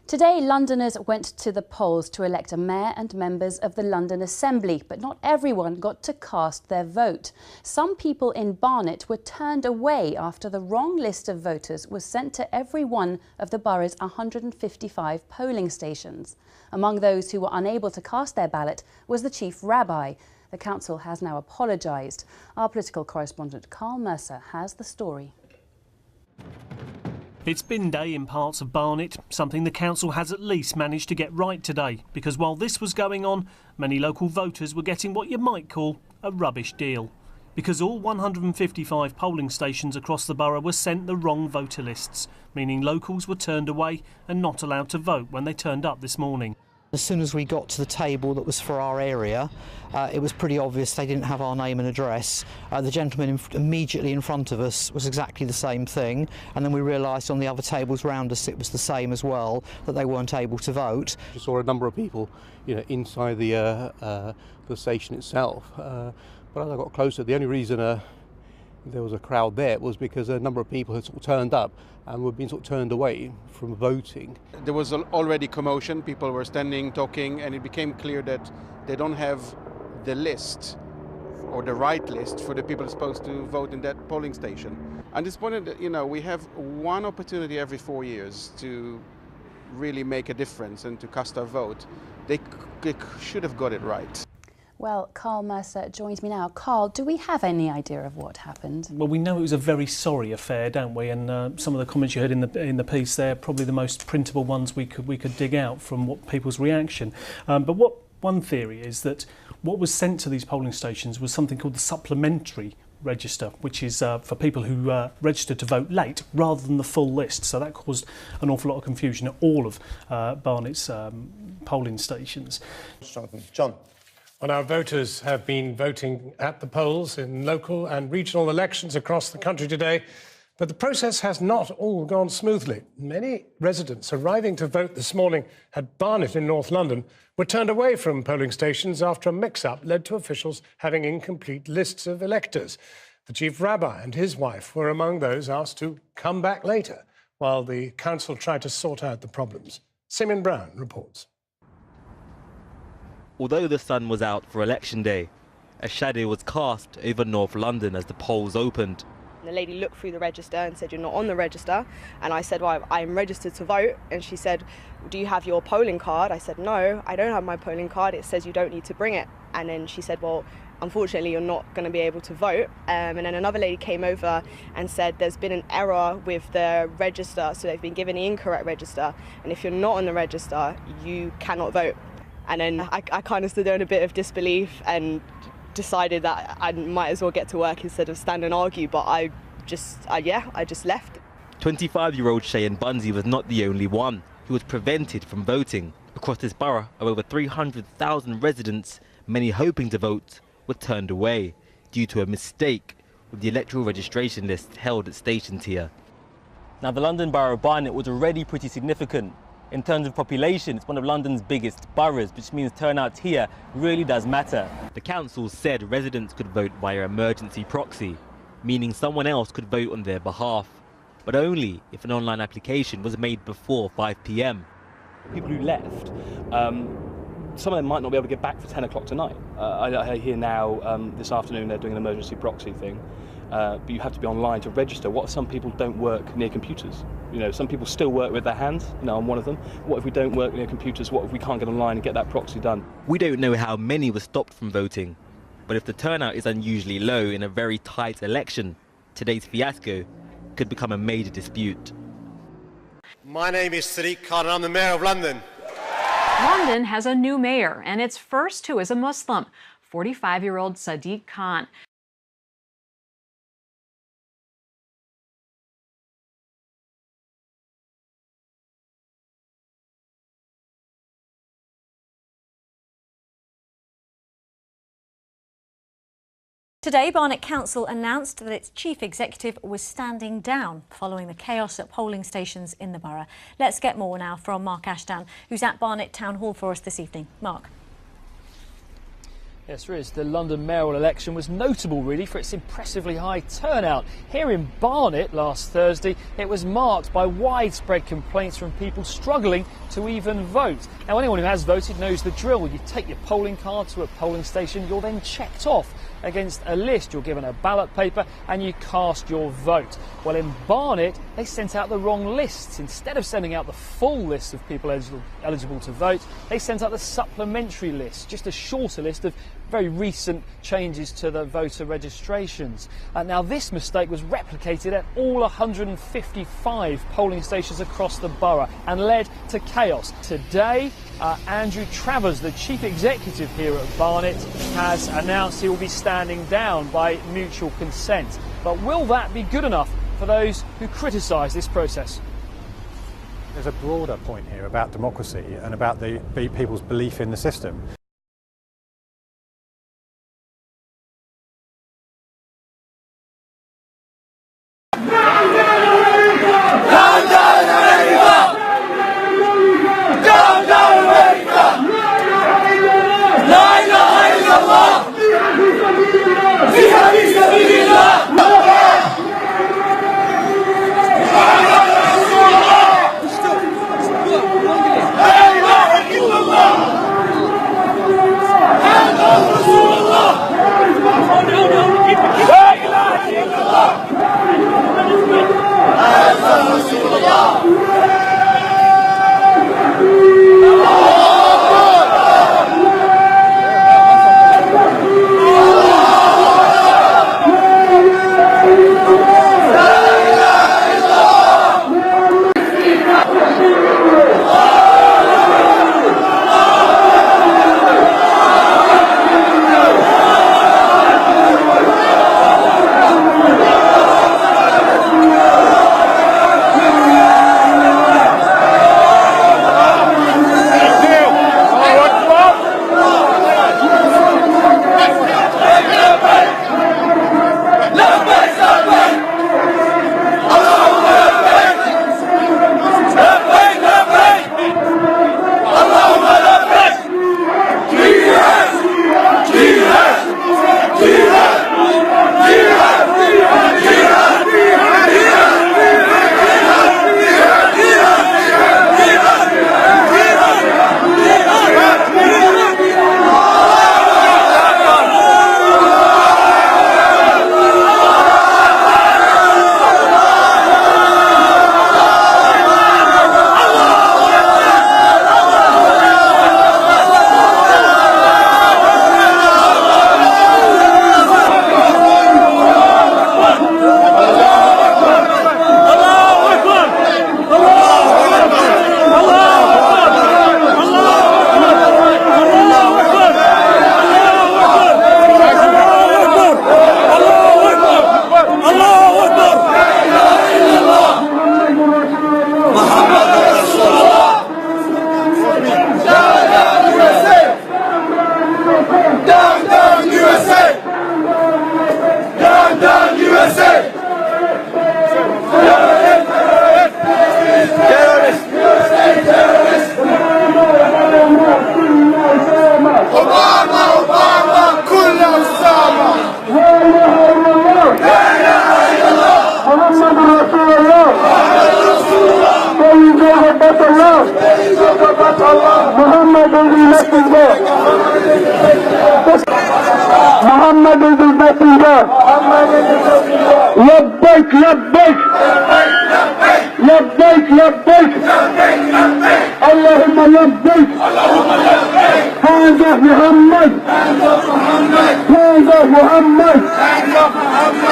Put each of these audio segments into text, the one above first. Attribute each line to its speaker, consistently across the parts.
Speaker 1: Today, Londoners went to the polls to elect a mayor and members of the London Assembly, but not everyone got to cast their vote. Some people in Barnet were turned away after the wrong list of voters was sent to every one of the borough's 155 polling stations. Among those who were unable to cast their ballot was the chief rabbi. The council has now apologised. Our political correspondent Carl Mercer has the story.
Speaker 2: It's bin day in parts of Barnet, something the council has at least managed to get right today, because while this was going on, many local voters were getting what you might call a rubbish deal. Because all 155 polling stations across the borough were sent the wrong voter lists, meaning locals were turned away and not allowed to vote when they turned up this morning.
Speaker 3: As soon as we got to the table that was for our area, it was pretty obvious they didn't have our name and address. The gentleman immediately in front of us was exactly the same thing, and then we realised on the other tables round us it was the same as well, that they weren't able to vote.
Speaker 4: I saw a number of people, inside the station itself. But as I got closer, the only reason there was a crowd there was because a number of people had sort of turned up and were being sort of turned away from voting.
Speaker 5: There was already commotion, people were standing, talking, and it became clear that they don't have the list or the right list for the people supposed to vote in that polling station. And this point, we have one opportunity every 4 years to really make a difference and to cast our vote. They should have got it right.
Speaker 1: Well, Carl Mercer joins me now. Carl, do we have any idea of what happened?
Speaker 2: Well, we know it was a very sorry affair, don't we? And some of the comments you heard in the piece there, probably the most printable ones we could dig out from what people's reaction. But one theory is that what was sent to these polling stations was something called the supplementary register, which is for people who registered to vote late rather than the full list. So that caused an awful lot of confusion at all of Barnet's polling stations.
Speaker 4: John.
Speaker 6: Well, our voters have been voting at the polls in local and regional elections across the country today, but the process has not all gone smoothly. Many residents arriving to vote this morning at Barnet in North London were turned away from polling stations after a mix-up led to officials having incomplete lists of electors. The chief rabbi and his wife were among those asked to come back later, while the council tried to sort out the problems. Simeon Brown reports.
Speaker 7: Although the sun was out for election day, a shadow was cast over North London as the polls opened.
Speaker 8: The lady looked through the register and said, "You're not on the register." And I said, "Well, I'm registered to vote." And she said, "Do you have your polling card?" I said, "No, I don't have my polling card. It says you don't need to bring it." And then she said, "Well, unfortunately, you're not going to be able to vote." And then another lady came over and said, "There's been an error with the register, so they've been given the incorrect register. And if you're not on the register, you cannot vote." And then I kind of stood there in a bit of disbelief and decided that I might as well get to work instead of stand and argue, but I just left.
Speaker 7: 25-year-old Cheyenne Bunzy was not the only one who was prevented from voting. Across this borough of over 300,000 residents, many hoping to vote, were turned away due to a mistake with the electoral registration list held at stations here.
Speaker 9: Now, the London Borough of Barnet was already pretty significant. In terms of population, it's one of London's biggest boroughs, which means turnout here really does matter.
Speaker 7: The council said residents could vote via emergency proxy, meaning someone else could vote on their behalf, but only if an online application was made before 5 p.m.
Speaker 10: People who left, some of them might not be able to get back for 10 o'clock tonight. I hear now this afternoon they're doing an emergency proxy thing, but you have to be online to register. What if some people don't work near computers? Some people still work with their hands. I'm one of them. What if we don't work near computers? What if we can't get online and get that proxy done?
Speaker 7: We don't know how many were stopped from voting, but if the turnout is unusually low in a very tight election, today's fiasco could become a major dispute.
Speaker 11: My name is Sadiq Khan and I'm the Mayor of London.
Speaker 12: London has a new mayor, and its first who is a Muslim, 45-year-old Sadiq Khan.
Speaker 13: Today, Barnet Council announced that its chief executive was standing down following the chaos at polling stations in the borough. Let's get more now from Mark Ashdown, who's at Barnet Town Hall for us this evening. Mark.
Speaker 14: Yes, there is. The London mayoral election was notable, really, for its impressively high turnout. Here in Barnet last Thursday, it was marked by widespread complaints from people struggling to even vote. Now, anyone who has voted knows the drill. You take your polling card to a polling station, you're then checked off against a list. You're given a ballot paper and you cast your vote. Well, in Barnet, they sent out the wrong lists. Instead of sending out the full list of people eligible to vote, they sent out the supplementary list, just a shorter list of very recent changes to the voter registrations. Now, this mistake was replicated at all 155 polling stations across the borough and led to chaos. Today, Andrew Travers, the chief executive here at Barnet, has announced he will be standing down by mutual consent. But will that be good enough for those who criticise this process?
Speaker 15: There's a broader point here about democracy and about the people's belief in the system.
Speaker 16: محمد is the messenger. لبيك لبيك لبيك لبيك اللهم لبيك هذا محمد هذا محمد.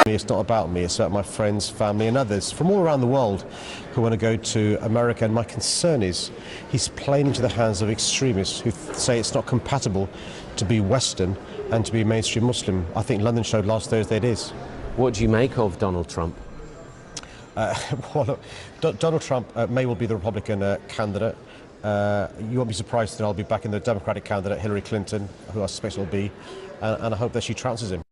Speaker 17: It's not about me, it's about my friends, family and others from all around the world who want to go to America, and my concern is he's playing into the hands of extremists who say it's not compatible to be Western and to be mainstream Muslim. I think London showed last Thursday it is.
Speaker 18: What do you make of Donald Trump?
Speaker 17: Well, look, Donald Trump may well be the Republican candidate. You won't be surprised that I'll be backing the Democratic candidate, Hillary Clinton, who I suspect will be, and I hope that she trounces him.